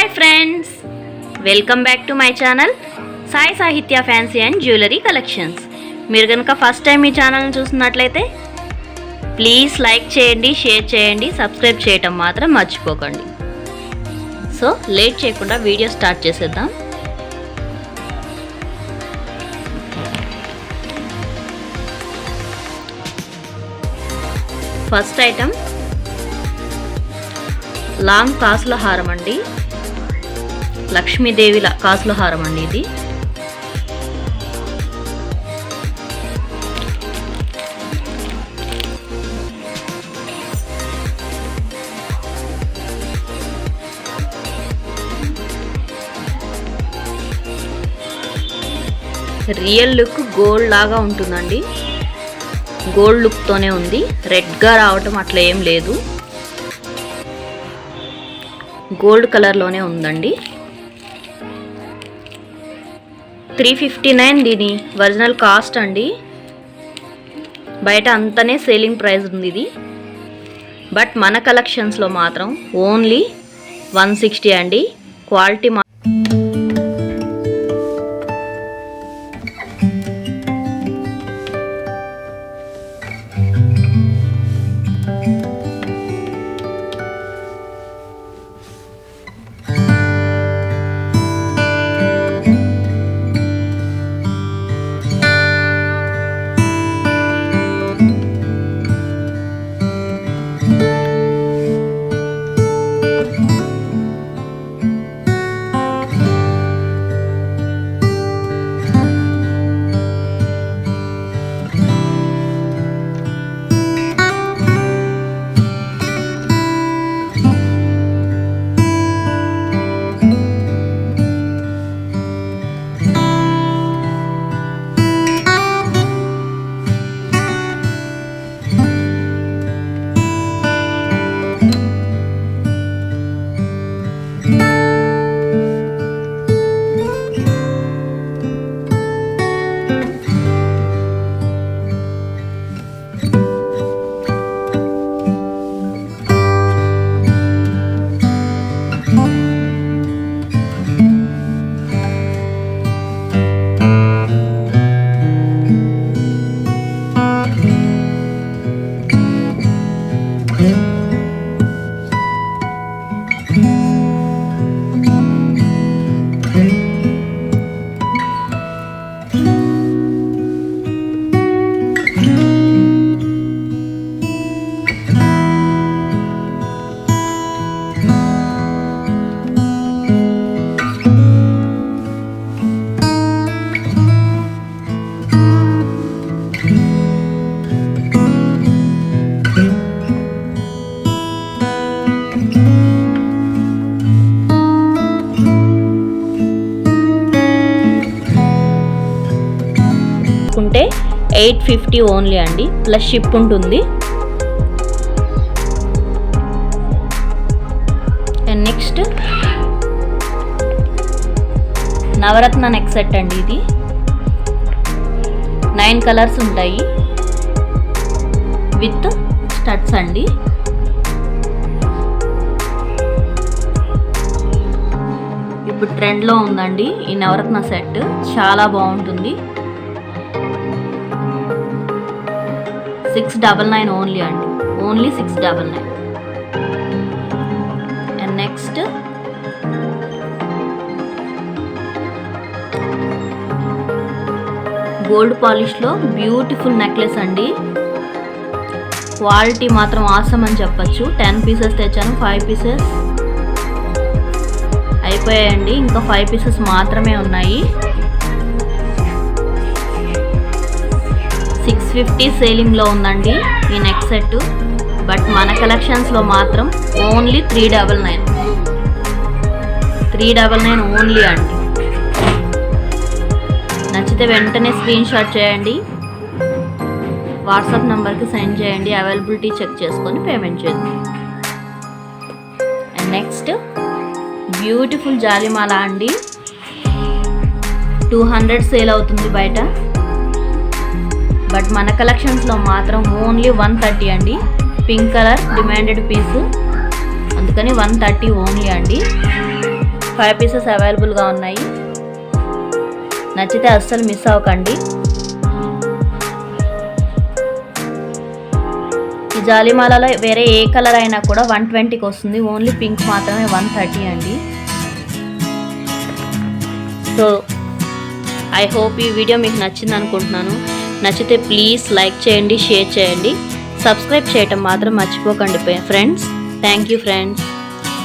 Hi friends, welcome back to my channel Sai సాహిత్య fancy and jewellery collections. మీరు కనుక first time ఈ ఛానల్ని చూస్తున్నట్లయితే ప్లీజ్ లైక్ చేయండి, షేర్ చేయండి, సబ్స్క్రైబ్ చేయటం మాత్రం మర్చిపోకండి. సో లేట్ చేయకుండా వీడియో స్టార్ట్ చేసేద్దాం. ఫస్ట్ ఐటమ్ లాంగ్ కాసుల హారం అండి, లక్ష్మీదేవిల కాసుల హారం అండి. ఇది రియల్ లుక్ గోల్డ్ లాగా ఉంటుందండి. గోల్డ్ లుక్తోనే ఉంది, రెడ్గా రావటం అట్లా ఏం లేదు, గోల్డ్ కలర్లోనే ఉందండి. 359 దీని ఒరిజినల్ కాస్ట్ అండి. బయట అంతనే సేలింగ్ ప్రైస్ ఉంది ఇది, బట్ మన కలెక్షన్స్లో మాత్రం ఓన్లీ 160 అండి. క్వాలిటీ ఉంటే 850 ఓన్లీ అండి, ప్లస్ షిప్ ఉంటుంది. And next Navaratna neck set అండి. ఇది 9 కలర్స్ ఉంటాయి విత్ స్టడ్స్ అండి. ఇప్పుడు ట్రెండ్లో ఉందండి ఈ నవరత్న సెట్, చాలా బాగుంటుంది. 699 ఓన్లీ అండి, ఓన్లీ 699. అండ్ నెక్స్ట్ గోల్డ్ పాలిష్లో బ్యూటిఫుల్ నెక్లెస్ అండి. క్వాలిటీ మాత్రం ఆసమ్ అని చెప్పచ్చు. 10 పీసెస్ తెచ్చాను, 5 పీసెస్ అయిపోయాయండి, ఇంకా 5 పీసెస్ మాత్రమే ఉన్నాయి. 650 సేలింగ్లో ఉందండి ఈ నెక్ సెట్, బట్ మన కలెక్షన్స్లో మాత్రం ఓన్లీ 399 ఓన్లీ అండి. నచ్చితే వెంటనే స్క్రీన్ షాట్ చేయండి, వాట్సాప్ నెంబర్కి సెండ్ చేయండి, అవైలబిలిటీ చెక్ చేసుకొని పేమెంట్ చేద్దాం. అండ్ నెక్స్ట్ బ్యూటిఫుల్ జాలిమాల అండి, 200 సేల్ అవుతుంది బయట, బట్ మన కలెక్షన్స్లో మాత్రం ఓన్లీ 130 అండి. పింక్ కలర్ డిమాండెడ్ పీసు, అందుకని 130 ఓన్లీ అండి. 5 పీసెస్ అవైలబుల్గా ఉన్నాయి. నచ్చితే అస్సలు మిస్ అవ్వకండి. ఈ జాలిమాలలో వేరే ఏ కలర్ అయినా కూడా 120కి వస్తుంది. ఓన్లీ పింక్ మాత్రమే 130 అండి. సో ఐ హోప్ ఈ వీడియో మీకు నచ్చింది అనుకుంటున్నాను. నచ్చితే ప్లీజ్ లైక్ చేయండి, షేర్ చేయండి, సబ్స్క్రైబ్ చేయటం మాత్రం మర్చిపోకండి ఫ్రెండ్స్. Thank you friends.